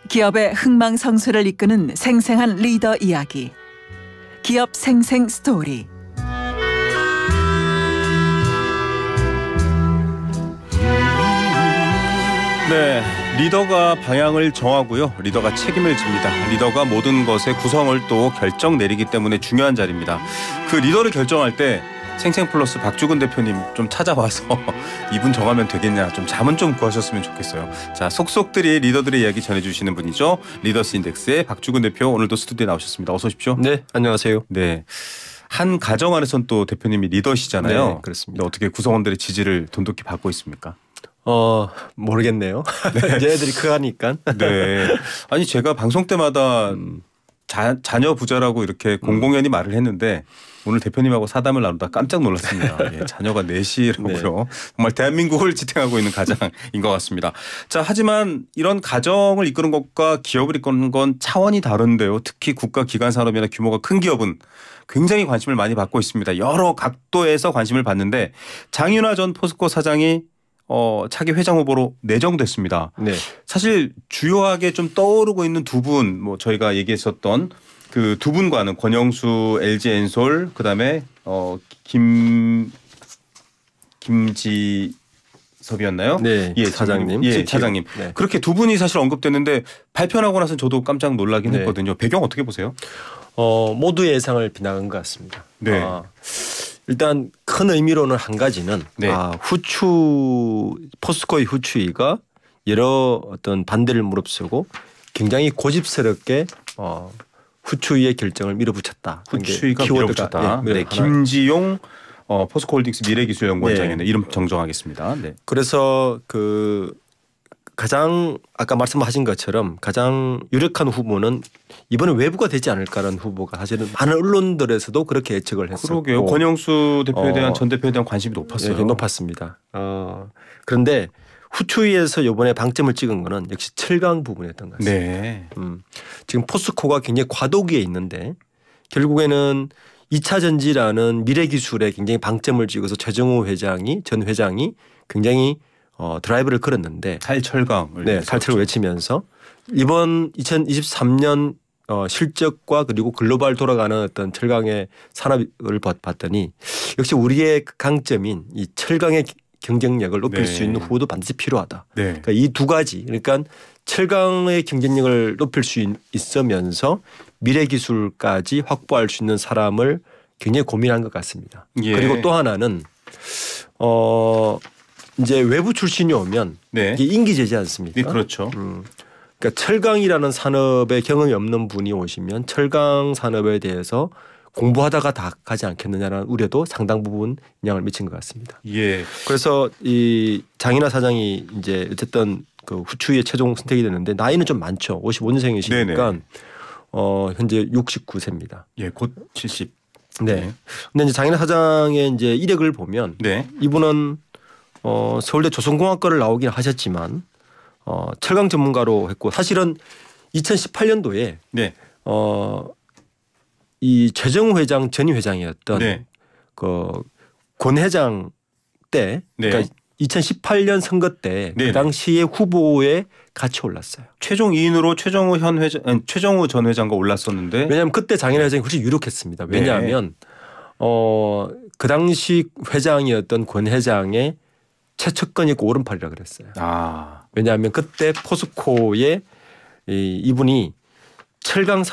기업의 흥망성쇠를 이끄는 생생한 리더 이야기. 기업 생생 스토리. 네, 리더가 방향을 정하고요. 리더가 책임을 집니다. 리더가 모든 것의 구성을 또 결정 내리기 때문에 중요한 자리입니다. 그 리더를 결정할 때 생생플러스 박주근 대표님 좀 찾아와서 이분 정하면 되겠냐, 좀 잠은 좀 구하셨으면 좋겠어요. 자, 속속들이 리더들의 이야기 전해주시는 분이죠. 리더스 인덱스의 박주근 대표, 오늘도 스튜디오에 나오셨습니다. 어서 오십시오. 네, 안녕하세요. 네, 한 가정 안에선 또 대표님이 리더시잖아요. 네, 그렇습니다. 어떻게 구성원들의 지지를 돈독히 받고 있습니까? 모르겠네요. 이제 애들이 크니까. 네. 아니 제가 방송 때마다 자녀 부자라고 이렇게 공공연히 말을 했는데 오늘 대표님하고 사담을 나누다 깜짝 놀랐습니다. 예, 자녀가 넷이라고요. 네. 정말 대한민국을 지탱하고 있는 가장인 것 같습니다. 자, 하지만 이런 가정을 이끄는 것과 기업을 이끄는 건 차원이 다른데요. 특히 국가 기관 산업이나 규모가 큰 기업은 굉장히 관심을 많이 받고 있습니다. 여러 각도에서 관심을 받는데 장윤아 전 포스코 사장이 차기 회장 후보로 내정됐습니다. 네. 사실 주요하게 좀 떠오르고 있는 두 분, 뭐 저희가 얘기했었던 그 두 분과는 권영수 LG엔솔, 그다음에 김지섭이었나요? 네, 예, 사장님. 예, 차장님. 네. 그렇게 두 분이 사실 언급됐는데 발표하고 나서 저도 깜짝 놀라긴 했거든요. 배경 어떻게 보세요? 모두의 예상을 빗나간 것 같습니다. 네. 일단 큰 의미로는 한 가지는 포스코의 후추위가 여러 어떤 반대를 무릅쓰고 굉장히 고집스럽게 후추위의 결정을 밀어붙였다. 후추위가 밀어붙였다. 네, 김지용 포스코홀딩스 미래기술연구원장이네. 이름 정정하겠습니다. 네. 그래서 가장 아까 말씀하신 것처럼 가장 유력한 후보는 이번에 외부가 되지 않을까라는 후보가 사실은 많은 언론들에서도 그렇게 예측을 했었고. 그러게요. 권영수 대표에 대한 전 대표에 대한 관심이 높았어요. 네, 높았습니다. 그런데 후추위에서 이번에 방점을 찍은 거는 역시 철강 부분이었던 것 같습니다. 네. 지금 포스코가 굉장히 과도기에 있는데 결국에는 2차 전지라는 미래 기술에 굉장히 방점을 찍어서 최정호 전 회장이 굉장히 드라이브를 걸었는데 탈철강을 탈철을 외치면서 이번 2023년 실적과 그리고 글로벌 돌아가는 어떤 철강의 산업을 봤더니 역시 우리의 강점인 이 철강의 경쟁력을 높일 수 있는 후보도 반드시 필요하다. 네. 그러니까 이 두 가지, 그러니까 철강의 경쟁력을 높일 수 있으면서 미래 기술까지 확보할 수 있는 사람을 굉장히 고민한 것 같습니다. 예. 그리고 또 하나는 이제 외부 출신이 오면 이게 인기제지 않습니까? 네, 그렇죠. 그러니까 철강이라는 산업에 경험이 없는 분이 오시면 철강 산업에 대해서 공부하다가 다 가지 않겠느냐라는 우려도 상당 부분 영향을 미친 것 같습니다. 예. 그래서 이 장인하 사장이 이제 어쨌든 그 후추위에 최종 선택이 됐는데 나이는 좀 많죠. 55년생이시니까 현재 69세입니다. 예, 곧 70. 네. 근데 이제 장인하 사장의 이제 이력을 보면 이분은 서울대 조선공학과를 나오긴 하셨지만 철강 전문가로 했고 사실은 2018년도에 이 최정우 회장 전 회장이었던 권 회장 때 그러니까 2018년 선거 때 그 당시에 후보에 같이 올랐어요. 최종 2인으로 최정우 전 회장과 올랐었는데 왜냐하면 그때 장인하 회장이 훨씬 유력했습니다. 왜냐하면 그 당시 회장이었던 권 회장의 최측근이고 오른팔이라 그랬어요. 왜냐하면 그때 포스코에 이분이 철강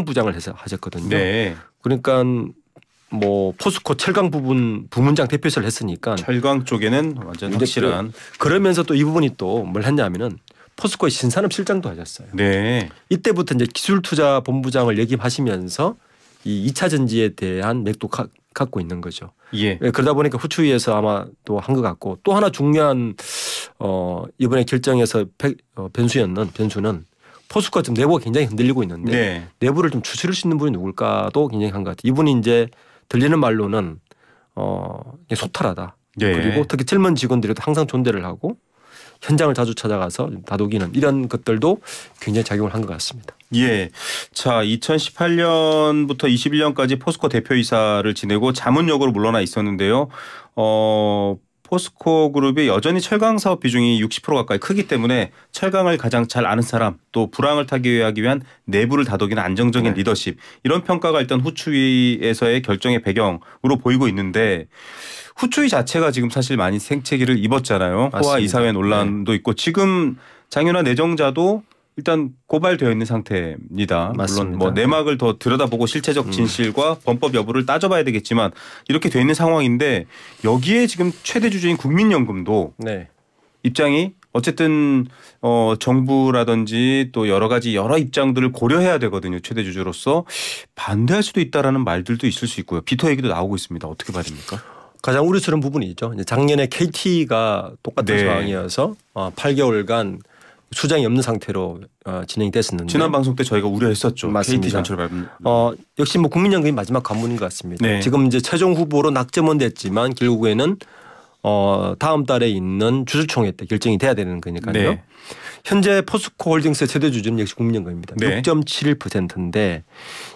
부장을 해서 하셨거든요. 네. 그러니까 뭐 포스코 철강 부문장 대표이사를 했으니까 철강 쪽에는 완전 확실한. 그러면서 또 이 부분이 또 뭘 했냐면은 포스코의 신산업 실장도 하셨어요. 네. 이때부터 이제 기술투자본부장을 역임하시면서 이 2차 전지에 대한 맥도 갖고 있는 거죠. 예. 그러다 보니까 후추위에서 아마 또 한 것 같고 또 하나 중요한 이번에 결정에서 변수는 포스코가 지금 내부가 굉장히 흔들리고 있는데 내부를 좀 추스릴 수 있는 분이 누굴까도 굉장히 한 것 같아요. 이분이 이제 들리는 말로는 소탈하다. 그리고 특히 젊은 직원들이 항상 존대를 하고 현장을 자주 찾아가서 다독이는 이런 것들도 굉장히 작용을 한 것 같습니다. 예. 자, 2018년부터 21년까지 포스코 대표이사를 지내고 자문역으로 물러나 있었는데요. 포스코 그룹이 여전히 철강 사업 비중이 60% 가까이 크기 때문에 철강을 가장 잘 아는 사람 또 불황을 타개하기 위한 내부를 다독이는 안정적인 리더십 이런 평가가 일단 후추위에서의 결정의 배경으로 보이고 있는데 후추위 자체가 지금 사실 많이 생채기를 입었잖아요. 맞습니다. 호화 이사회 논란도 있고 지금 장윤화 내정자도 일단 고발되어 있는 상태입니다. 맞습니다. 물론 뭐 내막을 더 들여다보고 실체적 진실과 범법 여부를 따져봐야 되겠지만 이렇게 돼 있는 상황인데 여기에 지금 최대 주주인 국민연금도 입장이 어쨌든 정부라든지 또 여러 가지 여러 입장들을 고려해야 되거든요. 최대 주주로서 반대할 수도 있다라는 말들도 있을 수 있고요. 비토 얘기도 나오고 있습니다. 어떻게 봐야 됩니까? 가장 우려스러운 부분이죠. 작년에 KT가 똑같은 상황이어서 8개월간 수장이 없는 상태로 진행이 됐었는데 지난 방송 때 저희가 우려했었죠. 맞습니다. KT 전철 밟은. 역시 뭐 국민연금이 마지막 관문인 것 같습니다. 지금 이제 최종 후보로 낙점은 됐지만 결국에는 다음 달에 있는 주주총회 때 결정이 돼야 되는 거니까요. 현재 포스코홀딩스의 최대 주주는 역시 국민연금입니다. 6.71%인데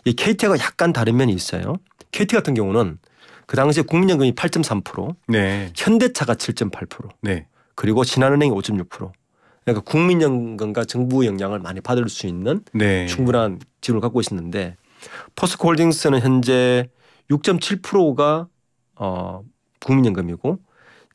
이 KT가 약간 다른 면이 있어요. KT 같은 경우는 그 당시에 국민연금이 8.3%, 현대차가 7.8%, 그리고 신한은행이 5.6%. 그러니까 국민연금과 정부 영향을 많이 받을 수 있는 충분한 지분을 갖고 있었는데 포스코홀딩스는 현재 6.7%가 국민연금이고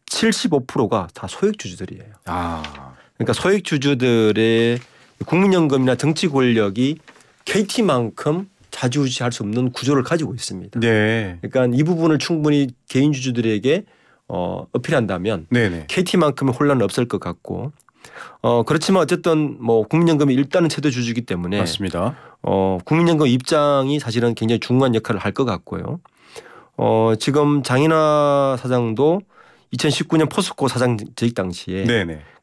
75%가 다 소액주주들이에요. 그러니까 소액주주들의 국민연금이나 정치 권력이 KT만큼 좌지우지할 수 없는 구조를 가지고 있습니다. 그러니까 이 부분을 충분히 개인 주주들에게 어필한다면 KT만큼의 혼란은 없을 것 같고 그렇지만 어쨌든 뭐 국민연금이 일단은 최대 주주이기 때문에 맞습니다. 국민연금 입장이 사실은 굉장히 중요한 역할을 할 것 같고요. 지금 장인하 사장도 2019년 포스코 사장 재직 당시에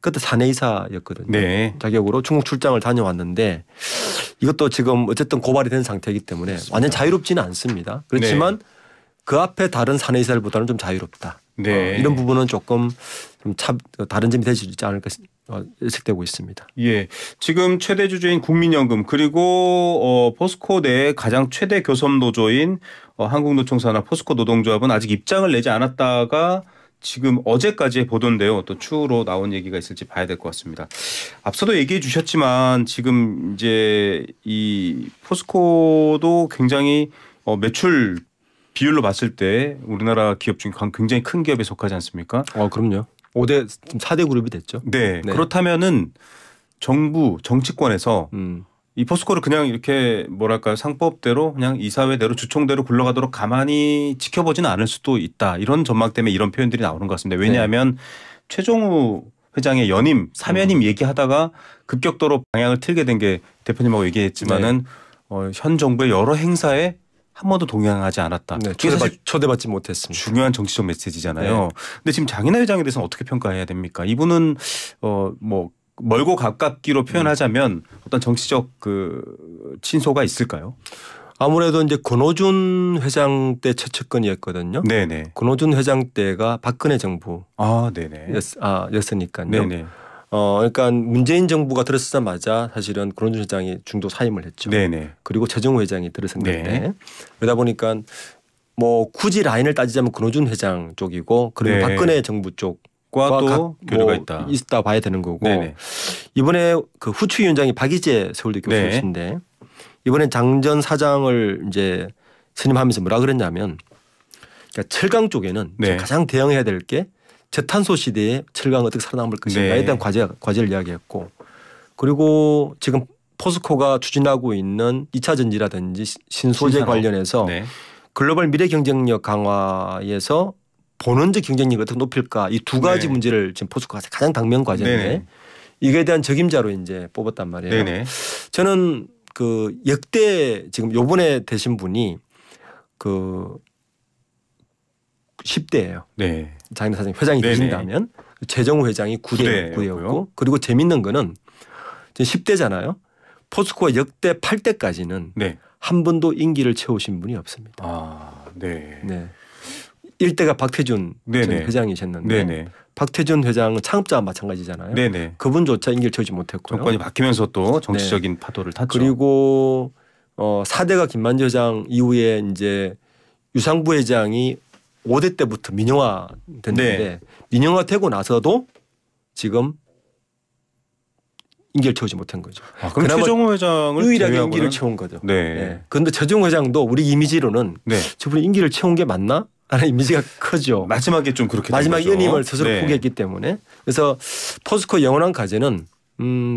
그때 사내이사였거든요. 자격으로 중국 출장을 다녀왔는데 이것도 지금 어쨌든 고발이 된 상태이기 때문에 완전 자유롭지는 않습니다. 그렇지만 그 앞에 다른 사내이사들보다는 좀 자유롭다. 이런 부분은 조금 좀 다른 점이 될 수 있지 않을까 예측되고 있습니다. 지금 최대 주주인 국민연금 그리고 포스코 내 가장 최대 교섭 노조인 한국노총사나 포스코 노동조합은 아직 입장을 내지 않았다가 지금 어제까지의 보도인데요. 또 추후로 나온 얘기가 있을지 봐야 될 것 같습니다. 앞서도 얘기해 주셨지만 지금 이제 이 포스코도 굉장히 매출 비율로 봤을 때 우리나라 기업 중에 굉장히 큰 기업에 속하지 않습니까? 그럼요. 4대 그룹이 됐죠. 그렇다면은 정부 정치권에서 이 포스코를 그냥 이렇게 뭐랄까요 상법대로 그냥 이사회대로 주총대로 굴러가도록 가만히 지켜보지는 않을 수도 있다. 이런 전망 때문에 이런 표현들이 나오는 것 같습니다. 왜냐하면 최종우 회장의 연임 사면임 얘기하다가 급격도로 방향을 틀게 된 게 대표님하고 얘기했지만은 현 정부의 여러 행사에 한 번도 동행하지 않았다. 초대받지 못했습니다. 중요한 정치적 메시지잖아요. 근데 지금 장인하 회장에 대해서는 어떻게 평가해야 됩니까? 이분은 뭐 멀고 가깝기로 표현하자면 어떤 정치적 친소가 있을까요? 아무래도 이제 권오준 회장 때 최측근이었거든요. 권오준 회장 때가 박근혜 정부 였으니까요. 그러니까 문재인 정부가 들어서자마자 사실은 권오준 회장이 중도 사임을 했죠. 그리고 최정우 회장이 들어섰는데 그러다 보니까 뭐 굳이 라인을 따지자면 권오준 회장 쪽이고 그리고 박근혜 정부 쪽과 또 교류가 있다 봐야 되는 거고 이번에 그 후추위원장이 박이재 서울대 교수이신데 이번에 장전 사장을 이제 선임하면서 뭐라 그랬냐면 그러니까 철강 쪽에는 가장 대응해야 될 게 저탄소 시대에 철강 어떻게 살아남을 것인가에 대한 과제를 이야기했고 그리고 지금 포스코가 추진하고 있는 2차 전지라든지 신소재 관련해서 글로벌 미래 경쟁력 강화에서 본원적 경쟁력을 어떻게 높일까 이 두 가지 문제를 지금 포스코가 가장 당면 과제인데 이거에 대한 적임자로 이제 뽑았단 말이에요. 저는 그 역대 지금 요번에 되신 분이 그 10대예요. 장인하 사장 회장이 되신다면 최정우 회장이 9대였고 그리고 재밌는 거는 10대잖아요. 포스코가 역대 8대까지는 한 번도 임기를 채우신 분이 없습니다. 1대가 박태준 전 회장이셨는데 박태준 회장은 창업자와 마찬가지잖아요. 그분조차 임기를 채우지 못했고요. 정권이 바뀌면서 또 정치적인 파도를 탔죠. 그리고 4대가 김만재 회장 이후에 이제 유상부 회장이 5대 때부터 민영화 됐는데 네. 민영화 되고 나서도 지금 임기를 채우지 못한 거죠. 그럼 최종호 회장을 유일하게 임기를 채운 거죠. 네. 그런데 최종호 회장도 우리 이미지로는 네. 저분이 임기를 채운 게 맞나? 하는 이미지가 크죠. 마지막에 좀 그렇게 마지막 연임을 스스로 포기했기 때문에. 그래서 포스코 영원한 과제는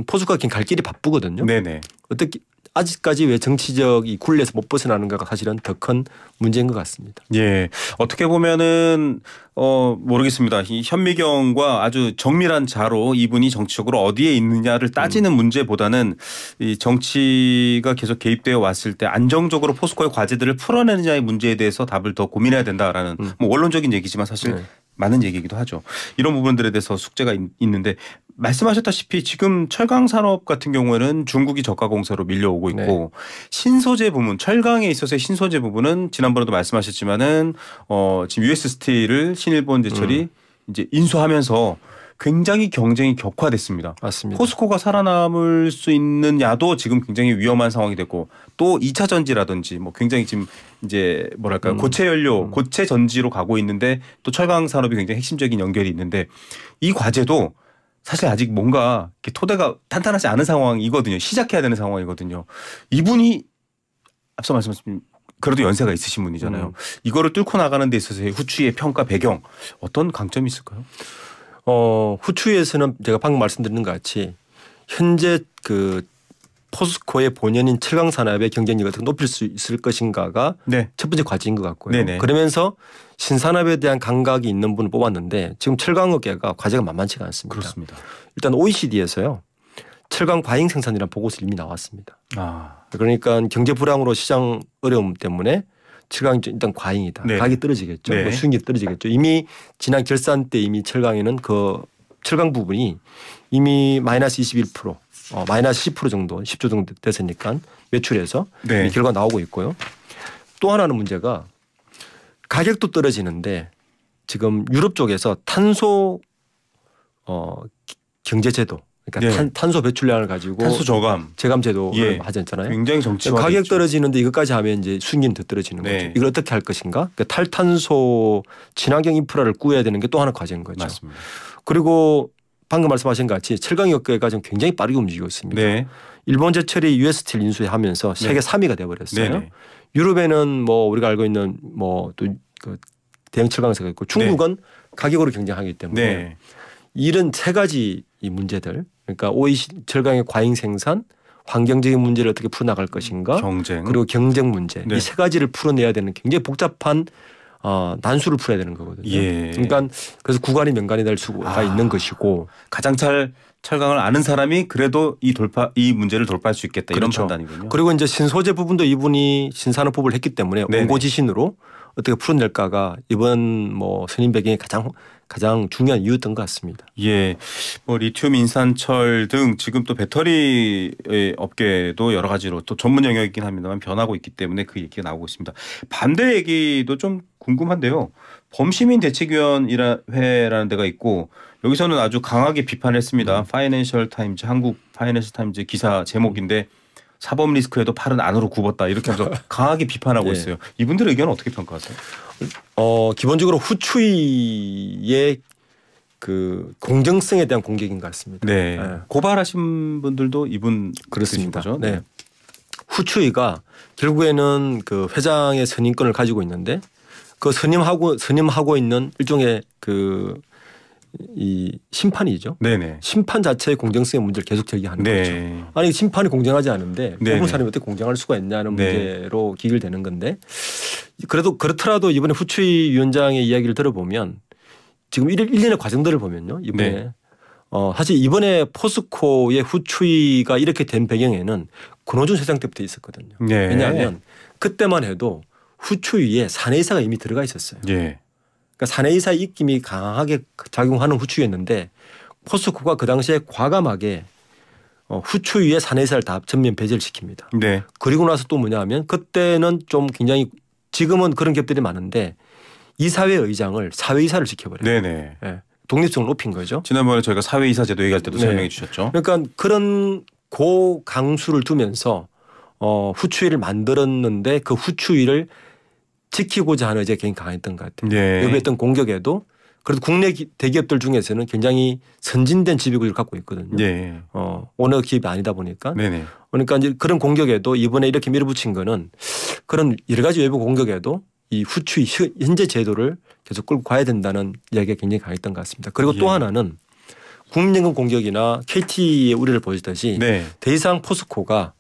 포스코가 갈 길이 바쁘거든요. 네네. 어떻게 아직까지 왜 정치적 이 굴레에서 못 벗어나는가가 사실은 더 큰 문제인 것 같습니다. 예, 어떻게 보면은 모르겠습니다. 이 현미경과 아주 정밀한 자로 이분이 정치적으로 어디에 있느냐를 따지는 문제보다는 이 정치가 계속 개입되어 왔을 때 안정적으로 포스코의 과제들을 풀어내느냐의 문제에 대해서 답을 더 고민해야 된다라는 뭐 원론적인 얘기지만 사실 많은 얘기이기도 하죠. 이런 부분들에 대해서 숙제가 있는데 말씀하셨다시피 지금 철강 산업 같은 경우에는 중국이 저가 공세로 밀려오고 있고 신소재 부분, 철강에 있어서의 신소재 부분은 지난번에도 말씀하셨지만은 지금 US 스틸을 신일본 제철이 이제 인수하면서 굉장히 경쟁이 격화됐습니다. 맞습니다. 포스코가 살아남을 수 있느냐도 지금 굉장히 위험한 상황이 됐고 또 2차 전지라든지 뭐 굉장히 지금 이제 뭐랄까요 고체 연료, 고체 전지로 가고 있는데 또 철강 산업이 굉장히 핵심적인 연결이 있는데 이 과제도 사실 아직 뭔가 이렇게 토대가 탄탄하지 않은 상황이거든요. 시작해야 되는 상황이거든요. 이분이 앞서 말씀하신 그래도 연세가 있으신 분이잖아요. 이거를 뚫고 나가는 데 있어서의 후추의 평가 배경 어떤 강점이 있을까요? 후추위에서는 제가 방금 말씀드린 것 같이 현재 그 포스코의 본연인 철강 산업의 경쟁력을 어떻게 높일 수 있을 것인가가 첫 번째 과제인 것 같고요. 네네. 그러면서 신산업에 대한 감각이 있는 분을 뽑았는데 지금 철강업계가 과제가 만만치가 않습니다. 그렇습니다. 일단 OECD에서요. 철강 과잉 생산이라는 보고서를 이미 나왔습니다. 그러니까 경제 불황으로 시장 어려움 때문에 철강이 일단 과잉이다. 네. 가격이 떨어지겠죠. 네. 수익이 떨어지겠죠. 이미 지난 결산 때 이미 철강에는 그 철강 부분이 이미 마이너스 21%, 마이너스 10% 정도, 10조 정도 됐으니까 매출에서 이 결과 나오고 있고요. 또 하나는 문제가 가격도 떨어지는데 지금 유럽 쪽에서 탄소 경제제도 그러니까 탄소 배출량을 가지고 탄소 저감 제도를 하잖아요. 굉장히 정치화. 가격 떨어지는데 이것까지 하면 이제 수익률 더 떨어지는 거죠. 이걸 어떻게 할 것인가? 그러니까 탈탄소 친환경 인프라를 꾸려야 되는 게 또 하나 과제인 거죠. 맞습니다. 그리고 방금 말씀하신 것 같이 철강업계가 지금 굉장히 빠르게 움직이고 있습니다. 일본 제철이 US 스틸 인수하면서 세계 3위가 돼버렸어요. 유럽에는 뭐 우리가 알고 있는 뭐 또 그 대형 철강사가 있고 중국은 가격으로 경쟁하기 때문에 이런 세 가지 이 문제들 그러니까 OECD 철강의 과잉 생산, 환경적인 문제를 어떻게 풀어나갈 것인가, 그리고 경쟁 문제 이 세 가지를 풀어내야 되는 굉장히 복잡한 난수를 풀어야 되는 거거든요. 그러니까 그래서 구간이 명간이 될 수가 있는 것이고 가장 철강을 아는 사람이 그래도 이 문제를 돌파할 수 있겠다 이런 판단이군요. 그리고 이제 신소재 부분도 이분이 신산업법을 했기 때문에 원고지신으로 어떻게 풀어낼까가 이번 뭐 선임 배경의 가장 중요한 이유였던 것 같습니다. 예, 뭐 리튬, 인산철 등 지금 또 배터리 업계도 여러 가지로 또 전문 영역이긴 합니다만 변하고 있기 때문에 그 얘기가 나오고 있습니다. 반대 얘기도 좀 궁금한데요. 범시민 대책위원회라는 데가 있고 여기서는 아주 강하게 비판했습니다. 파이낸셜 타임즈, 한국 파이낸셜 타임즈 기사 제목인데 사법 리스크에도 팔은 안으로 굽었다 이렇게 하면서 강하게 비판하고 있어요. 이분들의 의견은 어떻게 평가하세요? 기본적으로 후추위의 그 공정성에 대한 공격인 것 같습니다. 고발하신 분들도 이분 그렇습니다. 거죠? 후추위가 결국에는 그 회장의 선임권을 가지고 있는데 그 선임하고 있는 일종의 이 심판이죠. 심판 자체의 공정성의 문제를 계속 제기하는 거죠. 아니 심판이 공정하지 않은데 뽑은 사람이 어떻게 공정할 수가 있냐는 문제로 기결되는 건데 그래도 그렇더라도 이번에 후추위 위원장의 이야기를 들어보면 지금 1년의 과정들을 보면요. 이번에 사실 이번에 포스코의 후추위가 이렇게 된 배경에는 권오준 회장 때부터 있었거든요. 왜냐하면 그때만 해도 후추위에 사내이사가 이미 들어가 있었어요. 그러니까 사내이사 입김이 강하게 작용하는 후추위였는데 포스코가 그 당시에 과감하게 후추위에 사내이사를 다 전면 배제를 시킵니다. 그리고 나서 또 뭐냐 하면 그때는 좀 굉장히 지금은 그런 기업들이 많은데 이사회 의장을 사회이사를 시켜버려요. 독립성을 높인 거죠. 지난번에 저희가 사회이사 제도 얘기할 때도 설명해 주셨죠. 그러니까 그런 고강수를 두면서 후추위를 만들었는데 그 후추위를 지키고자 하는 의지가 굉장히 강했던 것 같아요. 네. 이번에 했던 공격에도 그래도 국내 대기업들 중에서는 굉장히 선진된 지배구조를 갖고 있거든요. 네. 어느 기업이 아니다 보니까. 네네. 그러니까 이제 그런 공격에도 이번에 이렇게 밀어붙인 거는 그런 여러 가지 외부 공격에도 이 후추의 현재 제도를 계속 끌고 가야 된다는 이야기가 굉장히 강했던 것 같습니다. 그리고 또 하나는 국민연금 공격이나 KT의 우려를 보였듯이 네. 더 이상 포스코가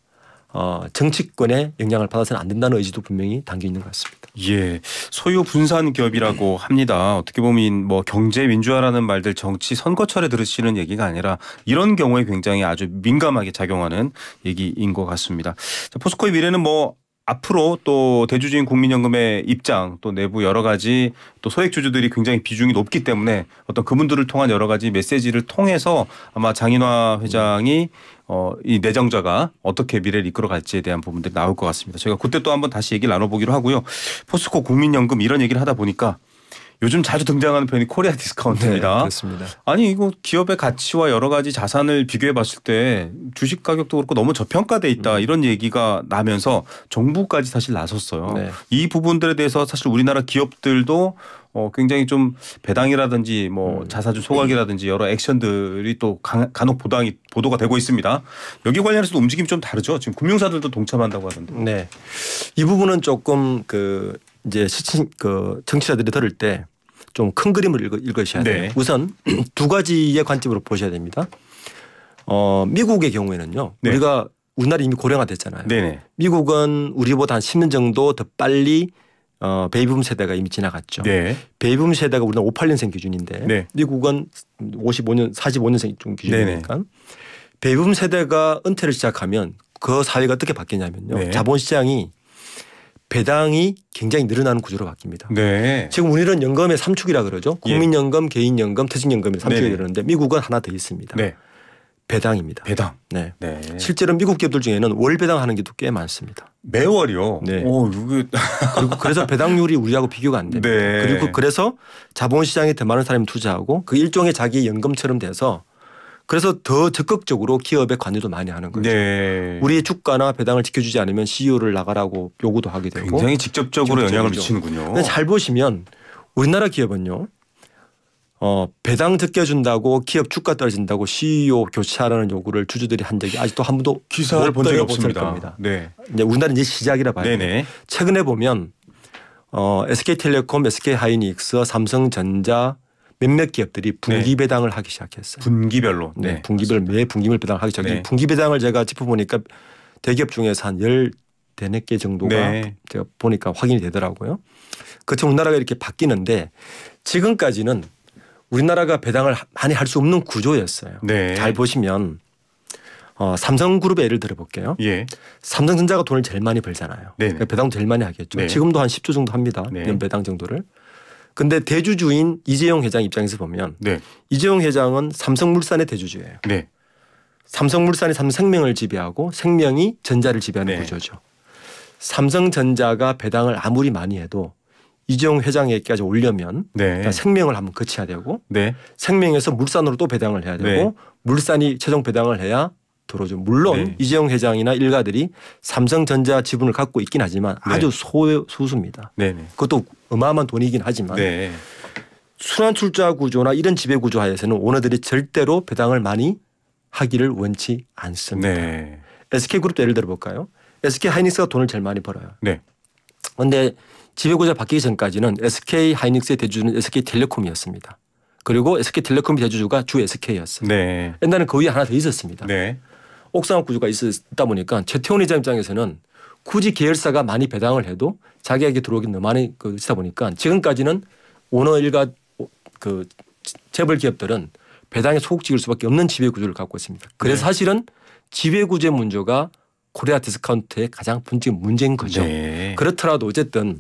정치권의 영향을 받아서는 안 된다는 의지도 분명히 담겨 있는 것 같습니다. 예, 소유 분산 기업이라고 합니다. 어떻게 보면 뭐 경제 민주화라는 말들 정치 선거철에 들으시는 얘기가 아니라 이런 경우에 굉장히 아주 민감하게 작용하는 얘기인 것 같습니다. 자, 포스코의 미래는 뭐 앞으로 또 대주주인 국민연금의 입장 또 내부 여러 가지 또 소액주주들이 굉장히 비중이 높기 때문에 어떤 그분들을 통한 여러 가지 메시지를 통해서 아마 장인화 회장이 이 내정자가 어떻게 미래를 이끌어갈지에 대한 부분들이 나올 것 같습니다. 저희가 그때 또 한번 다시 얘기를 나눠보기로 하고요. 포스코 국민연금 이런 얘기를 하다 보니까 요즘 자주 등장하는 표현이 코리아 디스카운트입니다. 네, 그렇습니다. 아니 이거 기업의 가치와 여러 가지 자산을 비교해 봤을 때 주식 가격도 그렇고 너무 저평가돼 있다 이런 얘기가 나면서 정부까지 사실 나섰어요. 네. 이 부분들에 대해서 사실 우리나라 기업들도 굉장히 좀 배당이라든지 뭐 자사주 소각이라든지 여러 액션들이 또 간혹 보도가 되고 있습니다. 여기 관련해서도 움직임이 좀 다르죠. 지금 금융사들도 동참한다고 하던데. 네, 이 부분은 조금 이제 정치자들이 들을 때 좀 큰 그림을 읽으셔야 돼요. 네. 우선 두 가지의 관점으로 보셔야 됩니다. 미국의 경우에는요. 네. 우리나라 이미 고령화됐잖아요. 네네. 미국은 우리보다 한 10년 정도 더 빨리 베이비붐 세대가 이미 지나갔죠. 네. 베이비붐 세대가 우리나라 58년생 기준인데 네. 미국은 45년생 기준이니까 베이비붐 세대가 은퇴를 시작하면 그 사회가 어떻게 바뀌냐면요. 네. 자본시장이 배당이 굉장히 늘어나는 구조로 바뀝니다. 네. 지금 우리는 연금의 3축이라 그러죠. 국민연금, 개인연금, 퇴직연금이 3축이 되는데 미국은 하나 더 있습니다. 네. 배당입니다. 배당. 네. 네. 실제로 미국 기업들 중에는 월 배당하는 게 꽤 많습니다. 매월이요. 네. 이거 그리고 그래서 배당률이 우리하고 비교가 안 됩니다. 네. 그리고 그래서 자본시장에 더 많은 사람이 투자하고 그 일종의 자기 연금처럼 돼서 그래서 더 적극적으로 기업에 관여도 많이 하는 거죠. 네. 우리의 주가나 배당을 지켜주지 않으면 CEO를 나가라고 요구도 하게 되고 굉장히 직접적으로 영향을 직접적이죠. 미치는군요. 근데 잘 보시면 우리나라 기업은요. 배당 적게 준다고 기업 주가 떨어진다고 CEO 교체하라는 요구를 주주들이 한 적이 아직도 한 번도 기사를 본 적이 들어보실 없습니다. 겁니다. 네. 이제 우리나라는 이제 시작이라 봐요. 네네. 최근에 보면 SK텔레콤, SK하이닉스, 삼성전자 몇몇 기업들이 분기 배당을 하기 시작했어요. 분기별로. 네, 분기별 매 분기별 배당을 하기 시작했어요. 네. 분기 배당을 제가 짚어보니까 대기업 중에서 한 14개 정도가 네. 제가 보니까 확인이 되더라고요. 그처럼 우리나라가 이렇게 바뀌는데 지금까지는 우리나라가 배당을 많이 할 수 없는 구조였어요. 네. 잘 보시면 삼성그룹의 예를 들어볼게요. 예. 삼성전자가 돈을 제일 많이 벌잖아요. 네네. 그러니까 배당 제일 많이 하겠죠. 네. 지금도 한 10조 정도 합니다. 네. 연배당 정도를. 근데 대주주인 이재용 회장 입장에서 보면 네. 이재용 회장은 삼성물산의 대주주예요. 네. 삼성물산이 삼성생명을 지배하고 생명이 전자를 지배하는 네. 구조죠. 삼성전자가 배당을 아무리 많이 해도 이재용 회장에게까지 오려면 네. 그러니까 생명을 한번 거쳐야 되고 네. 생명에서 물산으로 또 배당을 해야 되고 네. 물산이 최종 배당을 해야 들어오죠. 물론 네. 이재용 회장이나 일가들이 삼성전자 지분을 갖고 있긴 하지만 네. 아주 소수입니다. 네네. 그것도 어마어마한 돈이긴 하지만 네. 순환 출자 구조나 이런 지배 구조 하에서는 오너들이 절대로 배당을 많이 하기를 원치 않습니다. 네. SK그룹도 예를 들어볼까요? SK하이닉스가 돈을 제일 많이 벌어요. 네. 그런데 지배구조가 바뀌기 전까지는 SK하이닉스의 대주주는 SK텔레콤이었습니다. 그리고 SK텔레콤 대주주가 주 SK였어요. 네. 옛날에는 그 위에 하나 더 있었습니다. 네. 옥상학 구조가 있다 보니까 최태원 회장 입장에서는 굳이 계열사가 많이 배당을 해도 자기에게 들어오긴 너무 많이 있다 보니까 지금까지는 오너 일가 재벌 기업들은 배당에 소극적일 수밖에 없는 지배구조를 갖고 있습니다. 그래서 네. 사실은 지배구조의 문제가 코리아 디스카운트의 가장 본질적인 문제인 거죠. 네. 그렇더라도 어쨌든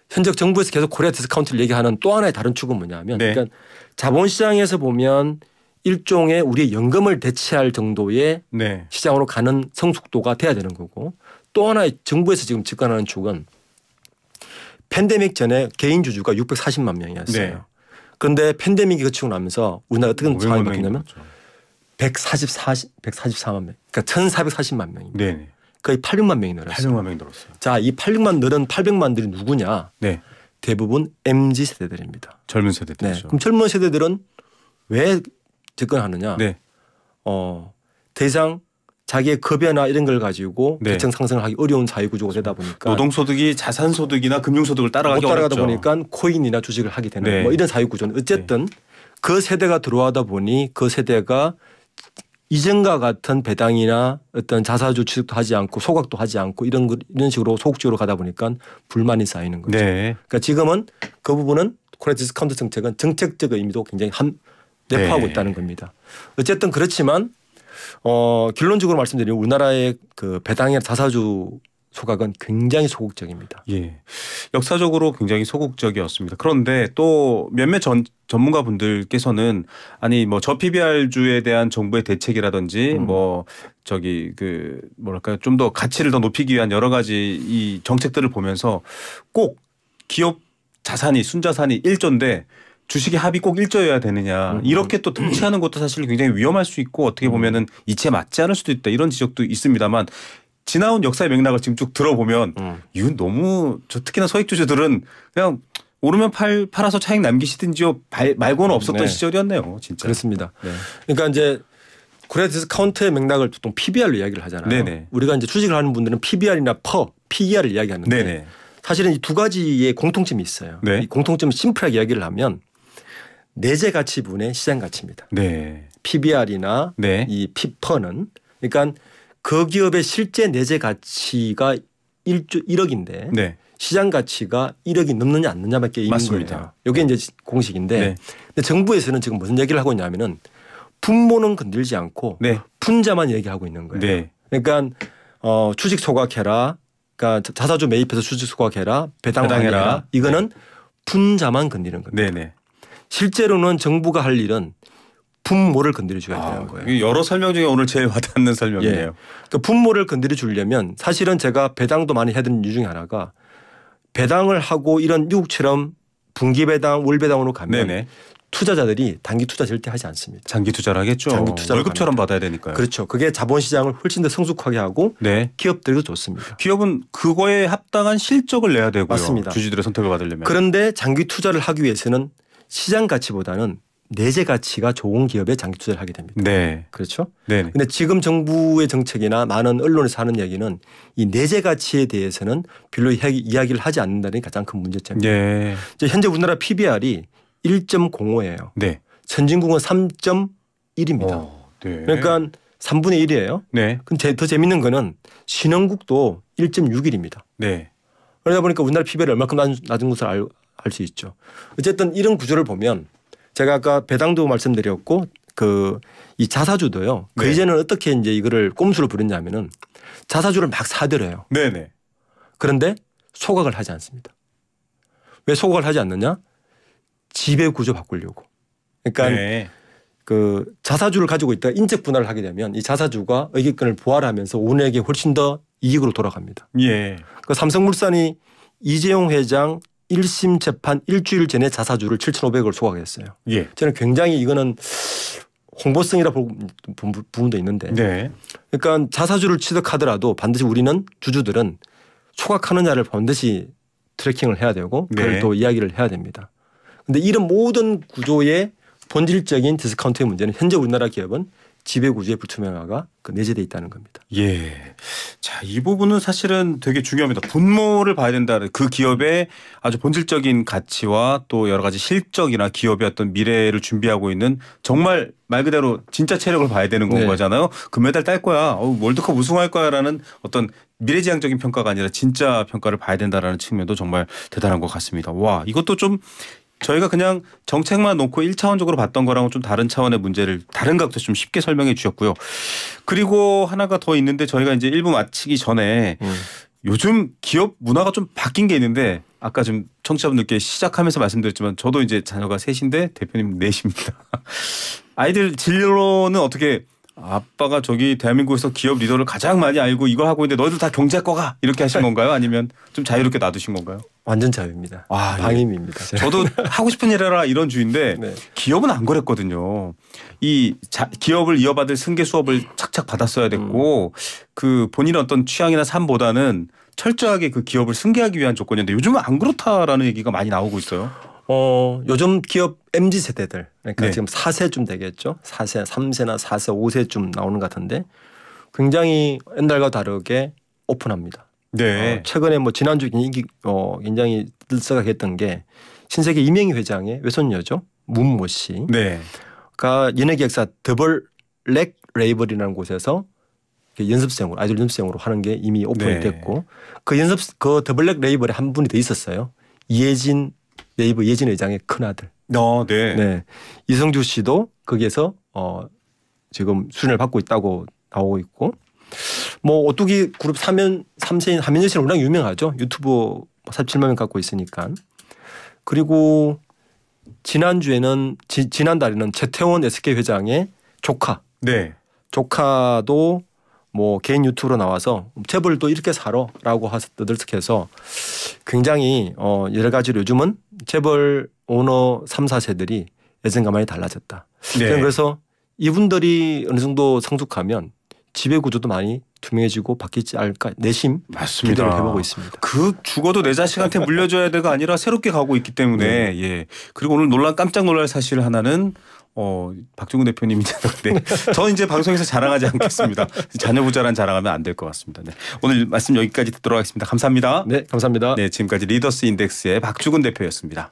현재 정부에서 계속 코리아 디스카운트를 얘기하는 또 하나의 다른 축은 뭐냐면 네. 그러니까 자본시장에서 보면 일종의 우리의 연금을 대체할 정도의 네. 시장으로 가는 성숙도가 돼야 되는 거고 또 하나의 정부에서 지금 집권하는 축은 팬데믹 전에 개인 주주가 640만 명이었어요. 네. 그런데 팬데믹이 거치고 나면서 우리나라 어떤 상황이 500만 바뀌냐면 144만 명. 그러니까 1,440만 명입니다. 네. 거의 800만 명이 늘었어요. 800만 명이 늘었어요. 자, 이 800만 늘은 800만들이 누구냐? 네. 대부분 MZ 세대들입니다. 젊은 세대들이죠. 네. 그럼 젊은 세대들은 왜 접근하느냐? 네. 더 이상 자기의 급여나 이런 걸 가지고 네. 계층 상승을 하기 어려운 사회 구조가 되다 보니까 노동소득이 자산소득이나 금융소득을 따라가기 못 따라가다 어렵죠. 보니까 코인이나 주식을 하게 되는 네. 뭐 이런 사회 구조는 어쨌든 그 세대가 들어와다 보니 그 세대가 이전과 같은 배당이나 어떤 자사주 취득도 하지 않고 소각도 하지 않고 이런 식으로 소극적으로 가다 보니까 불만이 쌓이는 거죠. 네. 그러니까 지금은 그 부분은 코리아 디스카운트 정책은 정책적 의미도 굉장히 내포하고 네. 있다는 겁니다. 어쨌든 그렇지만 결론적으로 말씀드리면 우리나라의 그 배당이나 자사주 소각은 굉장히 소극적입니다. 예. 역사적으로 굉장히 소극적이었습니다. 그런데 또 몇몇 전문가분들께서는 아니 뭐 저PBR주에 대한 정부의 대책이라든지 뭐 저기 그 뭐랄까요 좀 더 가치를 더 높이기 위한 여러 가지 이 정책들을 보면서 꼭 기업 자산이 순자산이 1조인데 주식의 합이 꼭 1조여야 되느냐 이렇게 또 등치하는 것도 사실 굉장히 위험할 수 있고 어떻게 보면은 이치에 맞지 않을 수도 있다 이런 지적도 있습니다만 지나온 역사의 맥락을 지금 쭉 들어보면 이건 너무 특히나 서익주주들은 그냥 오르면 팔아서 차익 남기시든지요 말고는 없었던 네. 시절이었네요. 진짜. 그렇습니다. 네. 그러니까 이제 코리아 디스카운트의 맥락을 보통 PBR로 이야기를 하잖아요. 네네. 우리가 이제 주식을 하는 분들은 PBR이나 PER을 이야기하는데 네네. 사실은 이 두 가지의 공통점이 있어요. 네. 이 공통점을 심플하게 이야기를 하면 내재 가치분의 시장 가치입니다. 네. PBR이나 네. 이 PER는 그러니까 그 기업의 실제 내재 가치가 1억인데 네. 시장 가치가 1억이 넘느냐 안 넘느냐밖에 있는 맞습니다. 거예요. 이게 이제 공식인데 네. 근데 정부에서는 지금 무슨 얘기를 하고 있냐면은 분모는 건들지 않고 네. 분자만 얘기하고 있는 거예요. 네. 그러니까 주식 소각해라. 그러니까 자사주 매입해서 주식 소각해라. 배당해라. 이거는 분자만 건드리는 겁니다. 네네. 실제로는 정부가 할 일은 분모를 건드려 줘야 되는 거예요. 여러 설명 중에 오늘 제일 와닿는 설명이네요. 예. 그 분모를 건드려 주려면 사실은 제가 배당도 많이 해드린 이유 중에 하나가 배당을 하고 이런 미국처럼 분기 배당, 월 배당으로 가면 네네. 투자자들이 단기 투자 절대 하지 않습니다. 장기 투자를 하겠죠. 장기 투자를 월급처럼 받아야 되니까요. 그렇죠. 그게 자본시장을 훨씬 더 성숙하게 하고 네. 기업들도 좋습니다. 기업은 그거에 합당한 실적을 내야 되고요. 맞습니다. 주주들의 선택을 받으려면. 그런데 장기 투자를 하기 위해서는 시장 가치보다는 내재 가치가 좋은 기업에 장기 투자를 하게 됩니다. 네. 그렇죠? 네. 근데 지금 정부의 정책이나 많은 언론에서 하는 얘기는 이 내재 가치에 대해서는 별로 이야기를 하지 않는다는 게 가장 큰 문제점입니다. 네. 현재 우리나라 PBR이 1.05예요. 네. 선진국은 3.1입니다. 네. 그러니까 3분의 1이에요. 네. 근데 더 재밌는 거는 신흥국도 1.61입니다. 네. 그러다 보니까 우리나라 PBR이 얼마큼 낮은 것을 알 수 있죠. 어쨌든 이런 구조를 보면 제가 아까 배당도 말씀드렸고 이 자사주도요. 그 네. 이제는 어떻게 이제 이거를 꼼수로 부르냐면은 자사주를 막 사들여요. 네네. 그런데 소각을 하지 않습니다. 왜 소각을 하지 않느냐? 지배 구조 바꾸려고. 그러니까 네. 그 자사주를 가지고 있다가 인적 분할을 하게 되면 이 자사주가 의기권을 부활하면서 오너에게 훨씬 더 이익으로 돌아갑니다. 예. 그 삼성물산이 이재용 회장 1심 재판 일주일 전에 자사주를 7,500을 소각했어요. 예. 저는 굉장히 이거는 홍보성이라 부분도 있는데. 네. 그러니까 자사주를 취득하더라도 반드시 우리는 주주들은 소각하느냐를 반드시 트래킹을 해야 되고 그걸 네. 또 이야기를 해야 됩니다. 그런데 이런 모든 구조의 본질적인 디스카운트의 문제는 현재 우리나라 기업은 지배 구조의 불투명화가 내재되어 있다는 겁니다. 예. 자, 이 부분은 사실은 되게 중요합니다. 분모를 봐야 된다. 그 기업의 아주 본질적인 가치와 또 여러 가지 실적이나 기업의 어떤 미래를 준비하고 있는 정말 말 그대로 진짜 체력을 봐야 되는 건 네. 거잖아요. 금메달 딸 거야. 월드컵 우승할 거야라는 어떤 미래지향적인 평가가 아니라 진짜 평가를 봐야 된다라는 측면도 정말 대단한 것 같습니다. 와, 이것도 좀 저희가 그냥 정책만 놓고 1차원적으로 봤던 거랑은 좀 다른 차원의 문제를 다른 각도에서 좀 쉽게 설명해 주셨고요. 그리고 하나가 더 있는데 저희가 이제 1부 마치기 전에 요즘 기업 문화가 좀 바뀐 게 있는데 아까 좀 청취자분들께 시작하면서 말씀드렸지만 저도 이제 자녀가 셋인데 대표님 넷입니다. 아이들 진로는 어떻게 아빠가 저기 대한민국에서 기업 리더를 가장 많이 알고 이걸 하고 있는데 너희들 다 경제학과가 이렇게 하신 건가요? 아니면 좀 자유롭게 놔두신 건가요? 완전 자유입니다. 방임입니다. 예. 저도 하고 싶은 일 해라 이런 주의인데 네. 기업은 안 그랬거든요. 이 기업을 이어받을 승계 수업을 착착 받았어야 됐고 그 본인의 어떤 취향이나 삶보다는 철저하게 그 기업을 승계하기 위한 조건이었는데 요즘은 안 그렇다라는 얘기가 많이 나오고 있어요. 요즘 기업 MZ 세대들 그러니까 네. 지금 4세쯤 되겠죠. 4세, 3세나 4세, 5세쯤 나오는 것 같은데 굉장히 옛날과 다르게 오픈합니다. 네. 최근에 뭐 지난주 굉장히 들썩했던 게 신세계 이명희 회장의 외손녀죠. 문모 씨가 네. 연예기획사 더블랙 레이블이라는 곳에서 연습생으로 아이돌 연습생으로 하는 게 이미 오픈이 네. 됐고 그 더블랙 레이블에 한 분이 더 있었어요. 이혜진 네이버 예진 회장의 큰아들. 네. 네. 이성주 씨도 거기에서 지금 수련을 받고 있다고 나오고 있고 뭐 오뚜기 그룹 3세인 하민재 씨는 워낙 유명하죠. 유튜브 47만 명 갖고 있으니까. 그리고 지난달에는 최태원 SK 회장의 조카. 네. 조카도 뭐 개인 유튜브로 나와서 재벌 또 이렇게 살아라고 떠들썩해서 굉장히 여러 가지로 요즘은 재벌 오너 3, 4세들이 예전과 많이 달라졌다. 네. 그래서 이분들이 어느 정도 성숙하면 지배 구조도 많이 투명해지고 바뀌지 않을까 내심 맞습니다. 기대를 해보고 있습니다. 그 죽어도 내 자식한테 물려줘야 돼가 아니라 새롭게 가고 있기 때문에 예. 그리고 오늘 깜짝 놀랄 사실 하나는 박종훈 대표님인데 저 이제 방송에서 자랑하지 않겠습니다. 자녀 부자란 자랑하면 안 될 것 같습니다. 네. 오늘 말씀 여기까지 듣도록 하겠습니다. 감사합니다. 네, 감사합니다. 네, 지금까지 리더스 인덱스의 박주근 대표였습니다.